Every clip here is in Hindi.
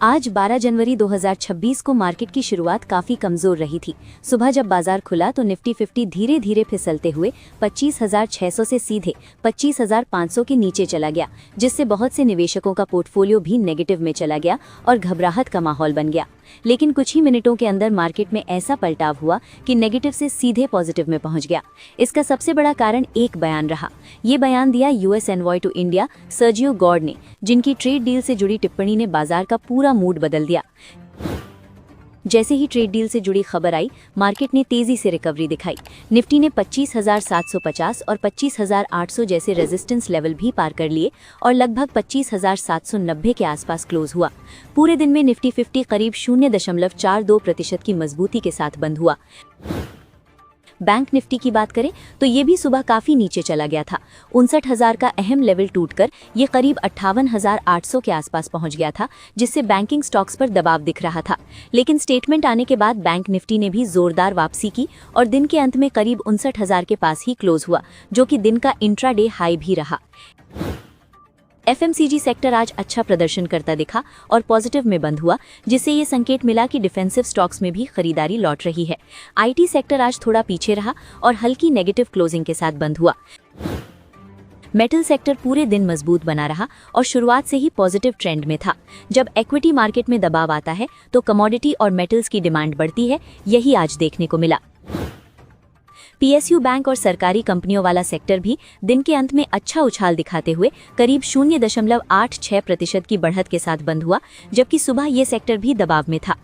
आज 12 जनवरी 2026 को मार्केट की शुरुआत काफी कमजोर रही थी। सुबह जब बाजार खुला तो निफ्टी 50 धीरे धीरे फिसलते हुए 25,600 से सीधे 25,500 के नीचे चला गया, जिससे बहुत से निवेशकों का पोर्टफोलियो भी नेगेटिव में चला गया और घबराहट का माहौल बन गया। लेकिन कुछ ही मिनटों के अंदर मार्केट में ऐसा पलटाव हुआ कि नेगेटिव से सीधे पॉजिटिव में पहुंच गया। इसका सबसे बड़ा कारण एक बयान रहा। ये बयान दिया US envoy to India Sergio Gor ने, जिनकी ट्रेड डील से जुड़ी टिप्पणी ने बाजार का पूरा मूड बदल दिया। जैसे ही ट्रेड डील से जुड़ी खबर आई, मार्केट ने तेजी से रिकवरी दिखाई। निफ्टी ने 25,750 और 25,800 जैसे रेजिस्टेंस लेवल भी पार कर लिए और लगभग 25,790 के आसपास क्लोज हुआ। पूरे दिन में निफ्टी 50 करीब 0.42% की मजबूती के साथ बंद हुआ। बैंक निफ्टी की बात करें तो ये भी सुबह काफी नीचे चला गया था। 59,000 का अहम लेवल टूटकर ये करीब 58,800 के आसपास पहुंच गया था, जिससे बैंकिंग स्टॉक्स पर दबाव दिख रहा था। लेकिन स्टेटमेंट आने के बाद बैंक निफ्टी ने भी जोरदार वापसी की और दिन के अंत में करीब 59,000 के पास ही क्लोज हुआ, जो कि दिन का इंट्राडे हाई भी रहा। एफएमसीजी सेक्टर आज अच्छा प्रदर्शन करता दिखा और पॉजिटिव में बंद हुआ, जिससे ये संकेत मिला कि डिफेंसिव स्टॉक्स में भी खरीदारी लौट रही है। आईटी सेक्टर आज थोड़ा पीछे रहा और हल्की नेगेटिव क्लोजिंग के साथ बंद हुआ। मेटल सेक्टर पूरे दिन मजबूत बना रहा और शुरुआत से ही पॉजिटिव ट्रेंड में था। जब इक्विटी मार्केट में दबाव आता है तो कमोडिटी और मेटल्स की डिमांड बढ़ती है, यही आज देखने को मिला। पीएसयू बैंक और सरकारी कंपनियों वाला सेक्टर भी दिन के अंत में अच्छा उछाल दिखाते हुए करीब 0.86% की बढ़त के साथ बंद हुआ, जबकि सुबह ये सेक्टर भी दबाव में था।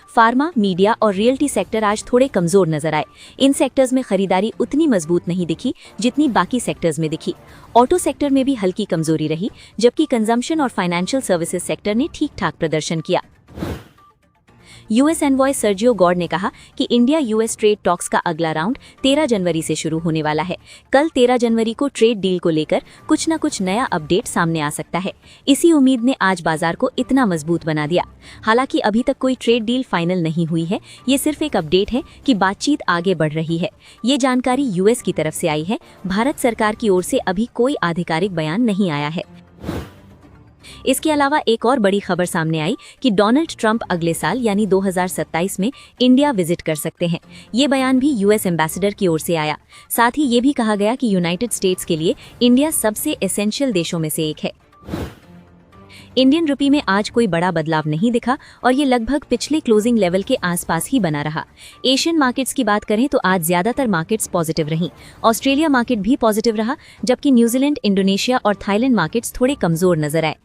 फार्मा, मीडिया और रियल्टी सेक्टर आज थोड़े कमजोर नजर आए। इन सेक्टर्स में खरीदारी उतनी मजबूत नहीं दिखी जितनी बाकी सेक्टर्स में दिखी। ऑटो सेक्टर में भी हल्की कमजोरी रही, जबकि कंजम्पशन और फाइनेंशियल सर्विसेज सेक्टर ने ठीक ठाक प्रदर्शन किया। यूएस एनवॉय सर्जियो गॉर्ड ने कहा कि इंडिया यूएस ट्रेड टॉक्स का अगला राउंड 13 जनवरी से शुरू होने वाला है। कल 13 जनवरी को ट्रेड डील को लेकर कुछ न कुछ नया अपडेट सामने आ सकता है। इसी उम्मीद ने आज बाजार को इतना मजबूत बना दिया। हालांकि अभी तक कोई ट्रेड डील फाइनल नहीं हुई है। ये सिर्फ एक अपडेट है कि बातचीत आगे बढ़ रही है। ये जानकारी यूएस की तरफ से आई है। भारत सरकार की ओर से अभी कोई आधिकारिक बयान नहीं आया है। इसके अलावा एक और बड़ी खबर सामने आई कि डोनाल्ड ट्रंप अगले साल यानी 2027 में इंडिया विजिट कर सकते हैं। ये बयान भी यूएस एम्बेसडर की ओर से आया। साथ ही ये भी कहा गया कि यूनाइटेड स्टेट्स के लिए इंडिया सबसे एसेंशियल देशों में से एक है। इंडियन रुपी में आज कोई बड़ा बदलाव नहीं दिखा और ये लगभग पिछले क्लोजिंग लेवल के आसपास ही बना रहा। एशियन मार्केट्स की बात करें तो आज ज्यादातर मार्केट्स पॉजिटिव रहीं। ऑस्ट्रेलिया मार्केट भी पॉजिटिव रहा, जबकि न्यूजीलैंड, इंडोनेशिया और थाईलैंड मार्केट्स थोड़े कमजोर नजर आए।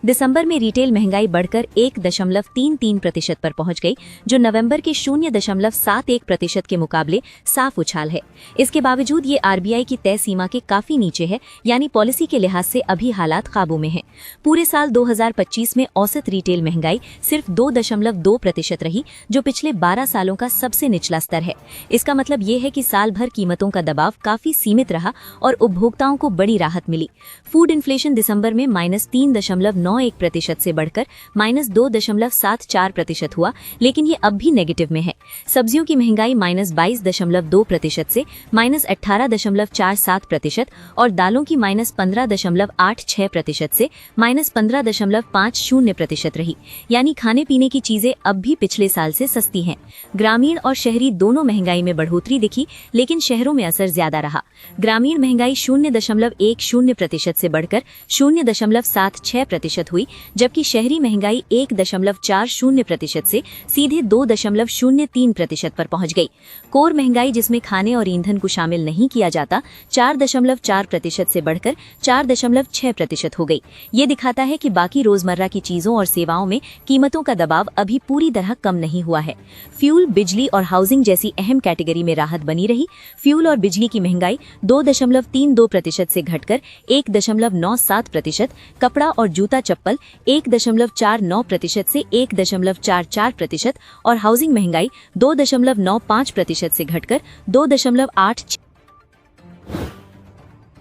दिसंबर में रिटेल महंगाई बढ़कर 1.33% पर पहुंच गई, जो नवंबर के 0.71% के मुकाबले साफ उछाल है। इसके बावजूद ये आरबीआई की तय सीमा के काफी नीचे है, यानी पॉलिसी के लिहाज से अभी हालात काबू में हैं। पूरे साल 2025 में औसत रिटेल महंगाई सिर्फ 2.2% रही, जो पिछले 12 सालों का सबसे निचला स्तर है। इसका मतलब ये है कि साल भर कीमतों का दबाव काफी सीमित रहा और उपभोक्ताओं को बड़ी राहत मिली। फूड इन्फ्लेशन दिसंबर में -3.91% से बढ़कर -2.74% हुआ, लेकिन ये अब भी नेगेटिव में है। सब्जियों की महंगाई -22.2% से -18.47% और दालों की -15.86% से -15.50% रही, यानी खाने पीने की चीजें अब भी पिछले साल से सस्ती हैं। ग्रामीण और शहरी दोनों महंगाई में बढ़ोतरी दिखी, लेकिन शहरों में असर ज्यादा रहा। ग्रामीण महंगाई 0.10% से बढ़कर 0.76% हुई, जबकि शहरी महंगाई 1.40% से सीधे 2.03% पर पहुंच गई। कोर महंगाई, जिसमें खाने और ईंधन को शामिल नहीं किया जाता, 4.4% से बढ़कर 4.6% हो गई। ये दिखाता है कि बाकी रोजमर्रा की चीजों और सेवाओं में कीमतों का दबाव अभी पूरी तरह कम नहीं हुआ है। फ्यूल, बिजली और हाउसिंग जैसी अहम कैटेगरी में राहत बनी रही। फ्यूल और बिजली की महंगाई 2.32% से घटकर 1.97%, कपड़ा और जूता चप्पल 1.49% से 1.44% और हाउसिंग महंगाई 2.95% से घटकर 2.86।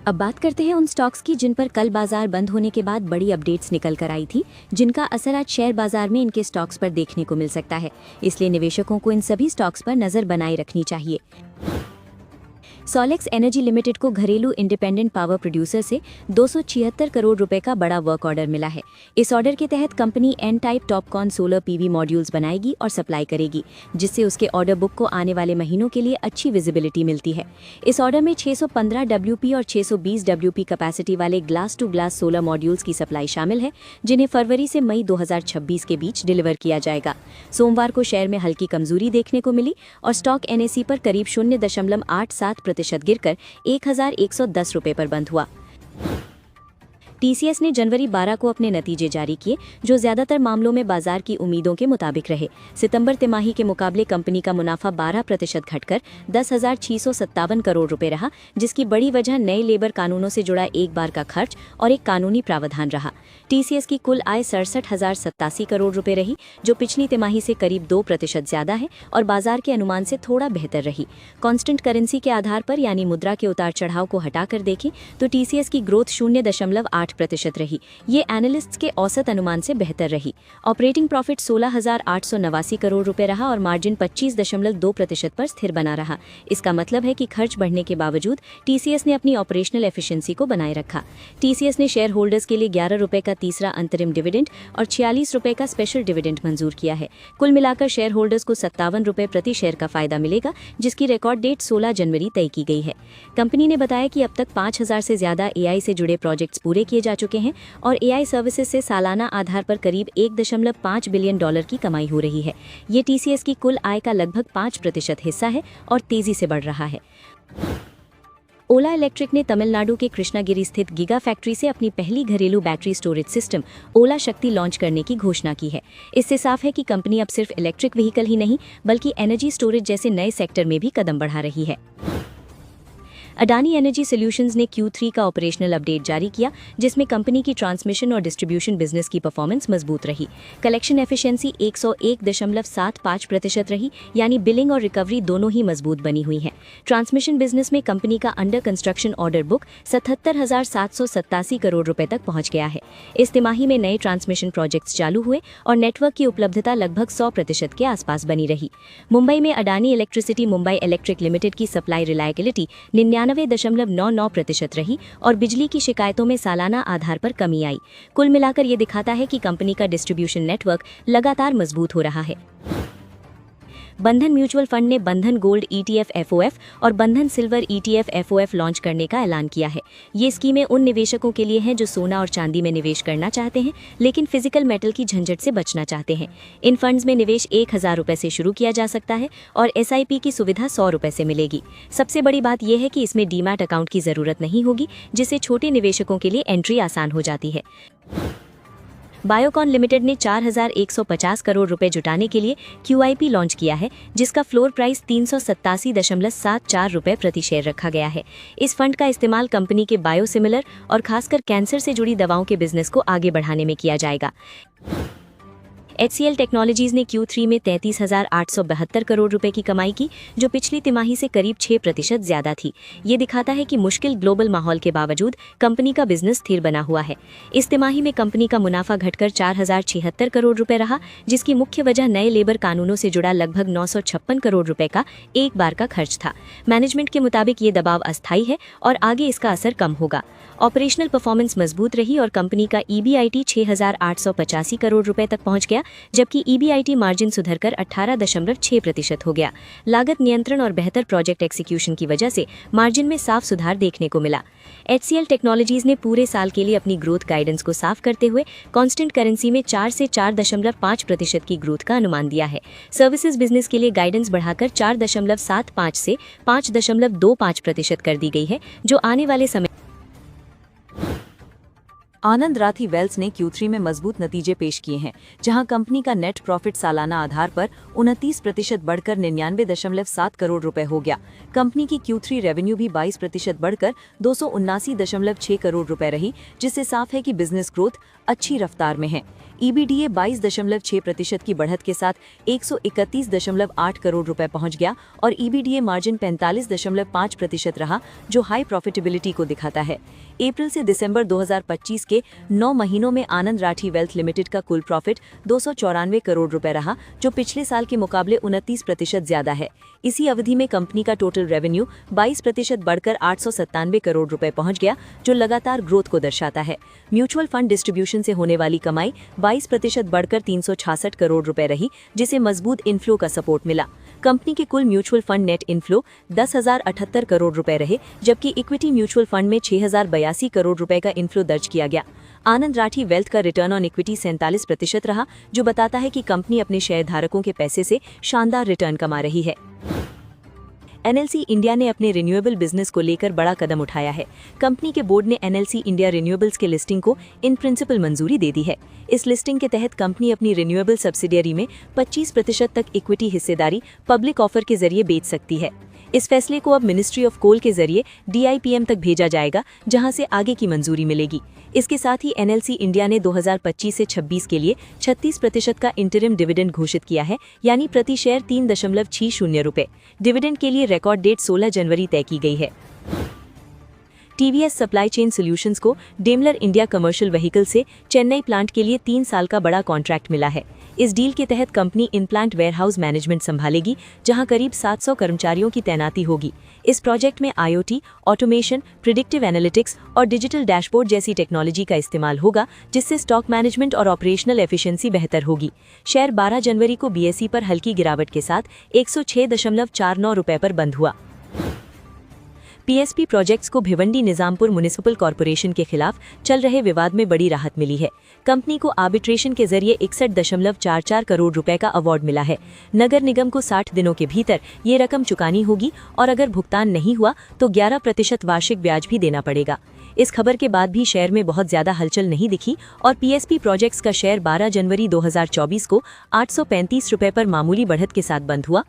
अब बात करते हैं उन स्टॉक्स की जिन पर कल बाजार बंद होने के बाद बड़ी अपडेट्स निकल कर आई थी, जिनका असर आज शेयर बाजार में इनके स्टॉक्स पर देखने को मिल सकता है। इसलिए निवेशकों को इन सभी स्टॉक्स पर नजर बनाए रखनी चाहिए। सोलेक्स एनर्जी लिमिटेड को घरेलू इंडिपेंडेंट पावर प्रोड्यूसर से 276 करोड़ रुपए का बड़ा वर्क ऑर्डर मिला है। इस ऑर्डर के तहत company N type TOPCon solar PV modules बनाएगी और सप्लाई करेगी, जिससे उसके ऑर्डर बुक को आने वाले महीनों के लिए अच्छी विजिबिलिटी मिलती है। इस ऑर्डर में 615 WP और 620 WP कैपेसिटी वाले glass to glass solar modules की सप्लाई शामिल है, जिन्हें फरवरी से मई 2026 के बीच डिलीवर किया जाएगा। सोमवार को शेयर में हल्की कमजोरी देखने को मिली और स्टॉक NSE पर करीब 0.87% गिरकर 1110 रुपये पर बंद हुआ। TCS ने जनवरी 12 को अपने नतीजे जारी किए, जो ज्यादातर मामलों में बाजार की उम्मीदों के मुताबिक रहे। सितंबर तिमाही के मुकाबले कंपनी का मुनाफा 12% घटकर 10,657 करोड़ रुपए रहा, जिसकी बड़ी वजह नए लेबर कानूनों से जुड़ा एक बार का खर्च और एक कानूनी प्रावधान रहा। TCS की कुल आय 67,087 करोड़ रुपए रही, जो पिछली तिमाही से करीब 2% ज्यादा है और बाजार के अनुमान से थोड़ा बेहतर रही। कांस्टेंट करेंसी के आधार पर यानी मुद्रा के उतार चढ़ाव को हटाकर देखें तो TCS की ग्रोथ 0.8% रही। ये एनालिस्ट्स के औसत अनुमान से बेहतर रही। ऑपरेटिंग प्रॉफिट 16,889 करोड़ रुपए रहा और मार्जिन 25.2% पर स्थिर बना रहा। इसका मतलब है कि खर्च बढ़ने के बावजूद TCS ने अपनी ऑपरेशनल एफिशिएंसी को बनाए रखा। TCS ने शेयर होल्डर्स के लिए 11 रुपए का तीसरा अंतरिम डिविडेंड और 46 रुपए का स्पेशल डिविडेंड मंजूर किया है। कुल मिलाकर शेयर होल्डर्स को 57 रुपए प्रति शेयर का फायदा मिलेगा, जिसकी रिकॉर्ड डेट 16 जनवरी तय की गई है। कंपनी ने बताया कि अब तक 5,000 से ज्यादा AI से जुड़े प्रोजेक्ट्स पूरे किए जा चुके हैं और AI सर्विसेज से सालाना आधार पर करीब $1.5 बिलियन की कमाई हो रही है। ये TCS की कुल आय का लगभग 5% हिस्सा है और तेजी से बढ़ रहा है। ओला इलेक्ट्रिक ने तमिलनाडु के कृष्णागिरी स्थित गीगा फैक्ट्री से अपनी पहली घरेलू बैटरी स्टोरेज सिस्टम ओला शक्ति लॉन्च करने की घोषणा की है। इससे साफ है कि कंपनी अब सिर्फ इलेक्ट्रिक व्हीकल ही नहीं बल्कि एनर्जी स्टोरेज जैसे नए सेक्टर में भी कदम बढ़ा रही है। अडानी एनर्जी सॉल्यूशंस ने Q3 का ऑपरेशनल अपडेट जारी किया, जिसमें कंपनी की ट्रांसमिशन और डिस्ट्रीब्यूशन बिजनेस की परफॉर्मेंस मजबूत रही। कलेक्शन एफिशिएंसी 101.75% रही, यानी बिलिंग और रिकवरी दोनों ही मजबूत बनी हुई हैं। ट्रांसमिशन बिजनेस में कंपनी का under construction order book 77,787 crore रुपए तक पहुंच गया है। इस तिमाही में नए ट्रांसमिशन प्रोजेक्ट्स चालू हुए और नेटवर्क की उपलब्धता लगभग 100% के आसपास बनी रही। मुंबई में Adani electricity Mumbai electric limited की सप्लाई रिलायबिलिटी 99.9% रही और बिजली की शिकायतों में सालाना आधार पर कमी आई। कुल मिलाकर ये दिखाता है कि कंपनी का डिस्ट्रीब्यूशन नेटवर्क लगातार मजबूत हो रहा है। बंधन म्यूचुअल फंड ने बंधन गोल्ड ETF FOF और बंधन सिल्वर ETF FOF लॉन्च करने का ऐलान किया है। ये स्कीमें उन निवेशकों के लिए हैं जो सोना और चांदी में निवेश करना चाहते हैं लेकिन फिजिकल मेटल की झंझट से बचना चाहते हैं। इन फंड्स में निवेश 1,000 रुपये से शुरू किया जा सकता है और SIP की सुविधा 100 रुपये से मिलेगी। सबसे बड़ी बात यह है कि इसमें डीमैट अकाउंट की जरूरत नहीं होगी, जिससे छोटे निवेशकों के लिए एंट्री आसान हो जाती है। बायोकॉन लिमिटेड ने 4,150 करोड़ रुपए जुटाने के लिए QIP लॉन्च किया है, जिसका फ्लोर प्राइस 387.74 रुपए प्रति शेयर रखा गया है। इस फंड का इस्तेमाल कंपनी के बायोसिमिलर और खासकर कैंसर से जुड़ी दवाओं के बिजनेस को आगे बढ़ाने में किया जाएगा। HCL टेक्नोलॉजीज ने Q3 में 33,872 करोड़ रुपए की कमाई की, जो पिछली तिमाही से करीब 6% ज्यादा थी। ये दिखाता है कि मुश्किल ग्लोबल माहौल के बावजूद कंपनी का बिजनेस स्थिर बना हुआ है। इस तिमाही में कंपनी का मुनाफा घटकर 4,076 करोड़ रुपए रहा, जिसकी मुख्य वजह नए लेबर कानूनों से जुड़ा लगभग 956 करोड़ रुपए का एक बार का खर्च था। मैनेजमेंट के मुताबिक ये दबाव अस्थायी है और आगे इसका असर कम होगा। ऑपरेशनल परफॉर्मेंस मजबूत रही और कंपनी का EBIT 6,885 करोड़ रुपए तक पहुंच गया, जबकि EBIT मार्जिन सुधरकर 18.6% हो गया। लागत नियंत्रण और बेहतर प्रोजेक्ट एग्जीक्यूशन की वजह से मार्जिन में साफ सुधार देखने को मिला। HCL टेक्नोलॉजीज ने पूरे साल के लिए अपनी ग्रोथ गाइडेंस को साफ करते हुए कांस्टेंट करेंसी में 4 से 4.5% की ग्रोथ का अनुमान दिया है। सर्विसेज बिजनेस के लिए गाइडेंस बढ़ाकर 4.75 से 5.25% कर दी गई है, जो आने वाले समय। आनंद राठी वेल्थ ने Q3 में मजबूत नतीजे पेश किए हैं, जहां कंपनी का नेट प्रॉफिट सालाना आधार पर 29% बढ़कर 99.7 करोड़ रुपए हो गया। कंपनी की Q3 रेवेन्यू भी 22% बढ़कर 279.6 करोड़ रुपए रही, जिससे साफ है कि बिजनेस ग्रोथ अच्छी रफ्तार में है। EBITDA 22.6% की बढ़त के साथ 131.8 करोड़ रुपए पहुंच गया और EBITDA मार्जिन 45.5% रहा, जो हाई प्रॉफिटेबिलिटी को दिखाता है। अप्रैल से दिसंबर 2025 के 9 महीनों में आनंद राठी वेल्थ लिमिटेड का कुल प्रॉफिट 294 करोड़ रुपए रहा, जो पिछले साल के मुकाबले 29% ज्यादा है। इसी अवधि में कंपनी का टोटल रेवेन्यू 22% बढ़कर 897 करोड़ रुपए पहुंच गया, जो लगातार ग्रोथ को दर्शाता है। म्यूचुअल फंड डिस्ट्रीब्यूशन से होने वाली कमाई 22% बढ़कर 366 करोड़ रुपए रही, जिसे मजबूत इनफ्लो का सपोर्ट मिला। कंपनी के कुल mutual fund net inflow 10,078 crore रुपए रहे, जबकि इक्विटी म्यूचुअल फंड में 6,082 करोड़ रुपए का इनफ्लो दर्ज किया गया। आनंद राठी वेल्थ का रिटर्न ऑन इक्विटी 47% रहा, जो बताता है कि कंपनी अपने शेयरधारकों के पैसे से शानदार रिटर्न कमा रही है। एनएलसी इंडिया ने अपने रिन्यूएबल बिजनेस को लेकर बड़ा कदम उठाया है। कंपनी के बोर्ड ने एनएलसी इंडिया रिन्यूएबल्स के लिस्टिंग को इन प्रिंसिपल मंजूरी दे दी है। इस लिस्टिंग के तहत कंपनी अपनी रिन्यूएबल सब्सिडियरी में 25% तक इक्विटी हिस्सेदारी पब्लिक ऑफर के जरिए बेच सकती है। इस फैसले को अब मिनिस्ट्री ऑफ कोल के जरिए DIPM तक भेजा जाएगा, जहां से आगे की मंजूरी मिलेगी। इसके साथ ही एनएलसी इंडिया ने 2025 से 26 के लिए 36% का इंटरिम डिविडेंड घोषित किया है, यानी प्रति शेयर 3.60 रुपए। डिविडेंड के लिए रिकॉर्ड डेट 16 जनवरी तय की गई है। टीवीएस सप्लाई चेन सॉल्यूशंस को डेमलर इंडिया कमर्शियल व्हीकल से चेन्नई प्लांट के लिए 3 साल का बड़ा कॉन्ट्रैक्ट मिला है। इस डील के तहत कंपनी इन प्लांट वेयरहाउस मैनेजमेंट संभालेगी, जहां करीब 700 कर्मचारियों की तैनाती होगी। इस प्रोजेक्ट में IoT, ऑटोमेशन, प्रिडिक्टिव एनालिटिक्स और डिजिटल डैशबोर्ड जैसी टेक्नोलॉजी का इस्तेमाल होगा, जिससे स्टॉक मैनेजमेंट और ऑपरेशनल एफिशिएंसी बेहतर होगी। शेयर 12 जनवरी को BSE पर हल्की गिरावट के साथ 106.49 रुपए पर बंद हुआ। PSP प्रोजेक्ट्स को भिवंडी निजामपुर म्युनिसिपल कॉरपोरेशन के खिलाफ चल रहे विवाद में बड़ी राहत मिली है। कंपनी को आर्बिट्रेशन के जरिए 61.44 करोड़ रुपए का अवार्ड मिला है। नगर निगम को 60 दिनों के भीतर ये रकम चुकानी होगी और अगर भुगतान नहीं हुआ तो 11% वार्षिक ब्याज भी देना पड़ेगा। इस खबर के बाद भी शेयर में बहुत ज्यादा हलचल नहीं दिखी और PSP प्रोजेक्ट्स का शेयर 12 जनवरी 2024 को 835 रुपए पर मामूली बढ़त के साथ बंद हुआ।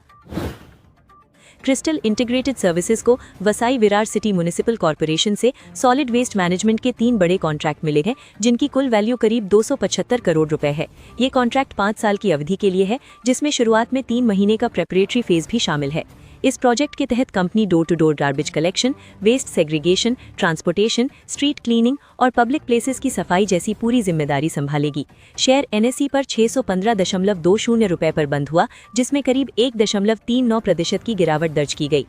क्रिस्टल इंटीग्रेटेड सर्विसेज को वसाई विरार सिटी म्युनिसिपल कॉरपोरेशन से सॉलिड वेस्ट मैनेजमेंट के 3 बड़े कॉन्ट्रैक्ट मिले हैं, जिनकी कुल वैल्यू करीब 275 करोड़ रुपए है। ये कॉन्ट्रैक्ट 5 साल की अवधि के लिए है, जिसमें शुरुआत में 3 महीने का प्रेपरेटरी फेज भी शामिल है। इस प्रोजेक्ट के तहत company door to door garbage collection, waste segregation, transportation, street cleaning और पब्लिक प्लेसेस की सफाई जैसी पूरी जिम्मेदारी संभालेगी। शेयर NSE पर 615.20 रुपए पर बंद हुआ, जिसमें करीब 1.39% की गिरावट दर्ज की गई।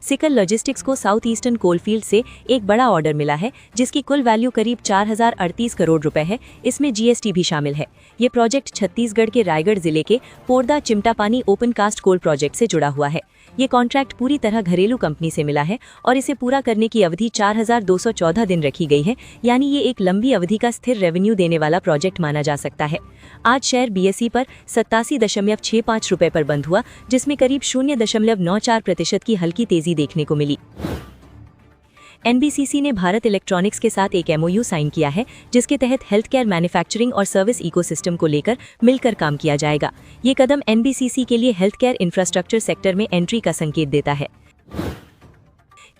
सिकल लॉजिस्टिक्स को साउथ ईस्टर्न कोलफील्ड से एक बड़ा ऑर्डर मिला है, जिसकी कुल वैल्यू करीब 4038 करोड़ रुपए है। इसमें GST भी शामिल है। ये प्रोजेक्ट छत्तीसगढ़ के रायगढ़ जिले के पोरदा चिमटापानी ओपन कास्ट कोल प्रोजेक्ट से जुड़ा हुआ है। ये कॉन्ट्रैक्ट पूरी तरह घरेलू कंपनी से मिला है और इसे पूरा करने की अवधि 4214 दिन रखी गई है, यानी ये एक लंबी अवधि का स्थिर रेवेन्यू देने वाला प्रोजेक्ट माना जा सकता है। आज शेयर BSE पर 87.65 रुपए पर बंद हुआ, जिसमें करीब 0.94% की हल्की तेजी देखने को मिली। NBCC ने भारत इलेक्ट्रॉनिक्स के साथ एक MOU साइन किया है, जिसके तहत हेल्थ केयर मैन्युफैक्चरिंग और सर्विस इकोसिस्टम को लेकर मिलकर काम किया जाएगा। ये कदम NBCC के लिए हेल्थ केयर इंफ्रास्ट्रक्चर सेक्टर में एंट्री का संकेत देता है।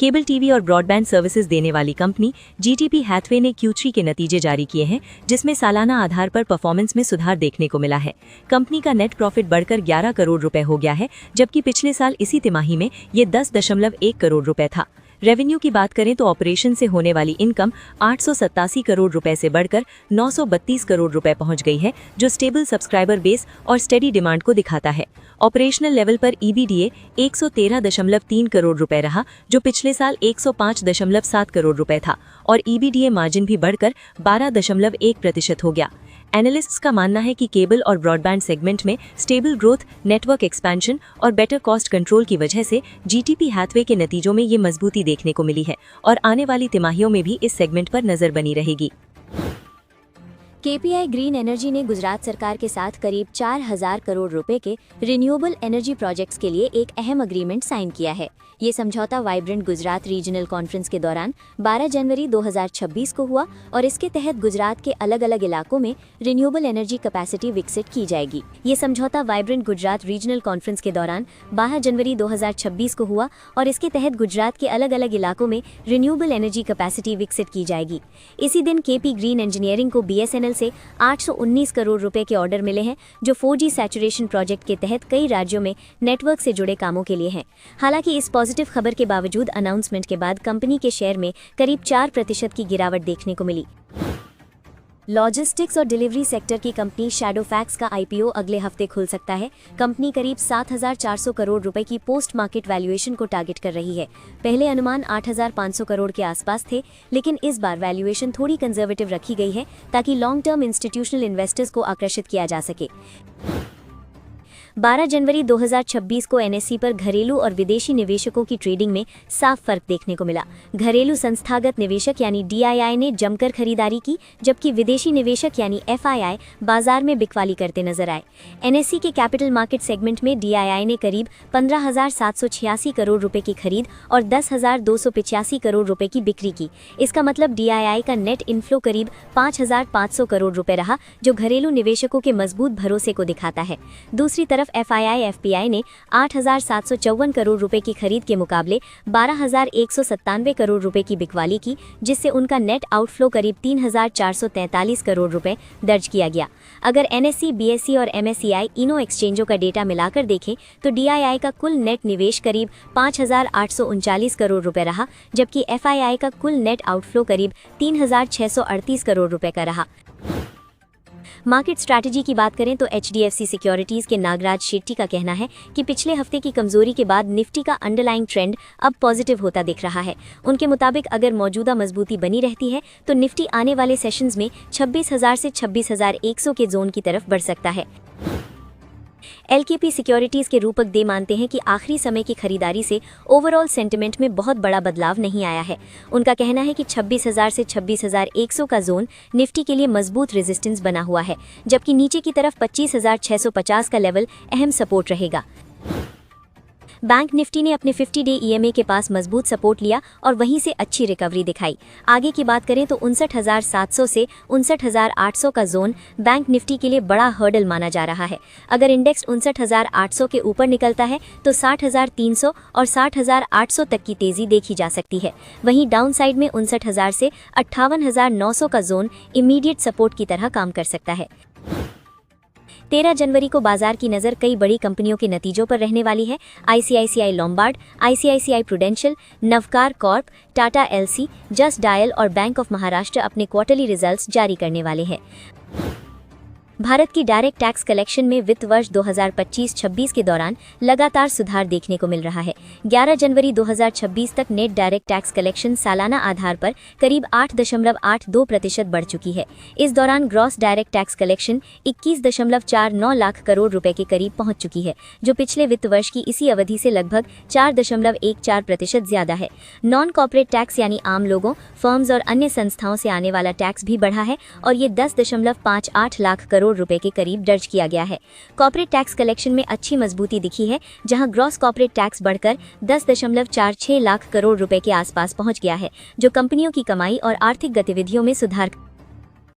केबल टीवी और ब्रॉडबैंड सर्विसेज देने वाली कंपनी GTP हैथवे ने Q3 के नतीजे जारी किए हैं, जिसमें सालाना आधार पर परफॉर्मेंस में सुधार देखने को मिला है। कंपनी का नेट प्रॉफिट बढ़कर 11 करोड़ रुपए हो गया है, जबकि पिछले साल इसी तिमाही में ये 10.1 करोड़ रुपए था। रेवेन्यू की बात करें तो ऑपरेशन से होने वाली इनकम 887 करोड़ रुपए से बढ़कर 932 करोड़ रुपए पहुंच गई है, जो स्टेबल सब्सक्राइबर बेस और स्टेडी डिमांड को दिखाता है। ऑपरेशनल लेवल पर EBITDA 113.3 करोड़ रुपए रहा, जो पिछले साल 105.7 करोड़ रुपए था और EBITDA मार्जिन भी बढ़कर 12.1% हो गया। एनालिस्ट्स का मानना है कि केबल और ब्रॉडबैंड सेगमेंट में स्टेबल ग्रोथ, नेटवर्क एक्सपेंशन और बेटर कॉस्ट कंट्रोल की वजह से GTP हैथवे के नतीजों में ये मजबूती देखने को मिली है और आने वाली तिमाहियों में भी इस सेगमेंट पर नजर बनी रहेगी। KPI ग्रीन एनर्जी ने गुजरात सरकार के साथ करीब 4000 करोड़ रुपए के रिन्यूएबल एनर्जी प्रोजेक्ट्स के लिए एक अहम अग्रीमेंट साइन किया है। ये समझौता वाइब्रेंट गुजरात रीजनल कॉन्फ्रेंस के दौरान 12 जनवरी 2026 को हुआ और इसके तहत गुजरात के अलग अलग इलाकों में रिन्यूएबल एनर्जी कैपेसिटी विकसित की जाएगी। ये समझौता वाइब्रेंट गुजरात रीजनल कॉन्फ्रेंस के दौरान 12 जनवरी 2026 को हुआ और इसके तहत गुजरात के अलग अलग इलाकों में रिन्यूएबल एनर्जी कैपेसिटी विकसित की जाएगी। इसी दिन KP ग्रीन इंजीनियरिंग को BSNL से 819 करोड़ रुपए के ऑर्डर मिले हैं, जो 4G सैचुरेशन प्रोजेक्ट के तहत कई राज्यों में नेटवर्क से जुड़े कामों के लिए हैं। हालांकि इस पॉजिटिव खबर के बावजूद अनाउंसमेंट के बाद कंपनी के शेयर में करीब 4% की गिरावट देखने को मिली। लॉजिस्टिक्स और डिलीवरी सेक्टर की कंपनी शैडोफैक्स का आईपीओ अगले हफ्ते खुल सकता है। कंपनी करीब 7,400 करोड़ रुपए की पोस्ट मार्केट वैल्यूएशन को टारगेट कर रही है। पहले अनुमान 8,500 करोड़ के आसपास थे, लेकिन इस बार वैल्यूएशन थोड़ी कंजर्वेटिव रखी गई है ताकि लॉन्ग टर्म इंस्टीट्यूशनल इन्वेस्टर्स को आकर्षित किया जा सके। 12 जनवरी 2026 को एनएसई पर घरेलू और विदेशी निवेशकों की ट्रेडिंग में साफ फर्क देखने को मिला। घरेलू संस्थागत निवेशक यानी डीआईआई ने जमकर खरीदारी की, जबकि विदेशी निवेशक यानी एफआईआई बाजार में बिकवाली करते नजर आए। एनएसई के कैपिटल मार्केट सेगमेंट में डीआईआई ने करीब 15,786 करोड़ रुपए की खरीद और 10,285 करोड़ रुपए की बिक्री की। इसका मतलब डीआईआई का नेट इनफ्लो करीब 5,500 करोड़ रुपए रहा, जो घरेलू निवेशकों के मजबूत भरोसे को दिखाता है। दूसरी तरफ एफआईआई ने 8,754 करोड़ रुपए की खरीद के मुकाबले 12,197 करोड़ रुपए की बिकवाली की, जिससे उनका नेट आउटफ्लो करीब 3,443 करोड़ रुपए दर्ज किया गया। अगर एनएसई, बीएसई और एमएससीआई इनो एक्सचेंजों का डेटा मिलाकर देखें तो डीआईआई का कुल नेट निवेश करीब 5,839 करोड़ रुपए रहा, जबकि एफआईआई का कुल नेट आउटफ्लो करीब 3,638 करोड़ रुपए का रहा। मार्केट स्ट्रैटेजी की बात करें तो एचडीएफसी सिक्योरिटीज के नागराज शेट्टी का कहना है कि पिछले हफ्ते की कमजोरी के बाद निफ्टी का अंडरलाइंग ट्रेंड अब पॉजिटिव होता दिख रहा है। उनके मुताबिक अगर मौजूदा मजबूती बनी रहती है तो निफ्टी आने वाले सेशंस में 26,000 से 26,100 के जोन की तरफ बढ़ सकता है। एलकेपी सिक्योरिटीज के रूपक दे मानते हैं कि आखिरी समय की खरीदारी से ओवरऑल सेंटिमेंट में बहुत बड़ा बदलाव नहीं आया है। उनका कहना है कि 26,000 से 26,100 का जोन निफ्टी के लिए मजबूत रेजिस्टेंस बना हुआ है, जबकि नीचे की तरफ 25,650 का लेवल अहम सपोर्ट रहेगा। बैंक निफ्टी ने अपने 50 डे ईएमए के पास मजबूत सपोर्ट लिया और वहीं से अच्छी रिकवरी दिखाई। आगे की बात करें तो 59,700 से 59,800 का जोन बैंक निफ्टी के लिए बड़ा हर्डल माना जा रहा है। अगर इंडेक्स 59,800 के ऊपर निकलता है तो 60,300 और 60,800 तक की तेजी देखी जा सकती है। वहीं डाउन साइड में 59,000 से 58,900 का जोन इमीडिएट सपोर्ट की तरह काम कर सकता है। 13 जनवरी को बाजार की नज़र कई बड़ी कंपनियों के नतीजों पर रहने वाली है। ICICI Lombard, ICICI prudential, Navkar Corp, Tata LC, just dial और बैंक ऑफ महाराष्ट्र अपने क्वार्टरली रिजल्ट्स जारी करने वाले हैं। भारत की डायरेक्ट टैक्स कलेक्शन में वित्त वर्ष 2025-26 के दौरान लगातार सुधार देखने को मिल रहा है। 11 जनवरी 2026 तक नेट डायरेक्ट टैक्स कलेक्शन सालाना आधार पर करीब 8.82% बढ़ चुकी है। इस दौरान gross direct tax collection 21.49 lakh crore रुपए के करीब पहुंच चुकी है, जो पिछले वित्त वर्ष की इसी अवधि से लगभग 4.14% ज्यादा है। नॉन कॉर्पोरेट टैक्स यानी आम लोगों, फर्म्स और अन्य संस्थाओं से आने वाला टैक्स भी बढ़ा है और ये 10.58 लाख करोड़ रुपए के करीब दर्ज किया गया है। कॉर्पोरेट टैक्स कलेक्शन में अच्छी मजबूती दिखी है, जहां ग्रॉस कॉर्पोरेट टैक्स बढ़कर 10.46 लाख करोड़ रुपए के आसपास पहुंच गया है, जो कंपनियों की कमाई और आर्थिक गतिविधियों में सुधार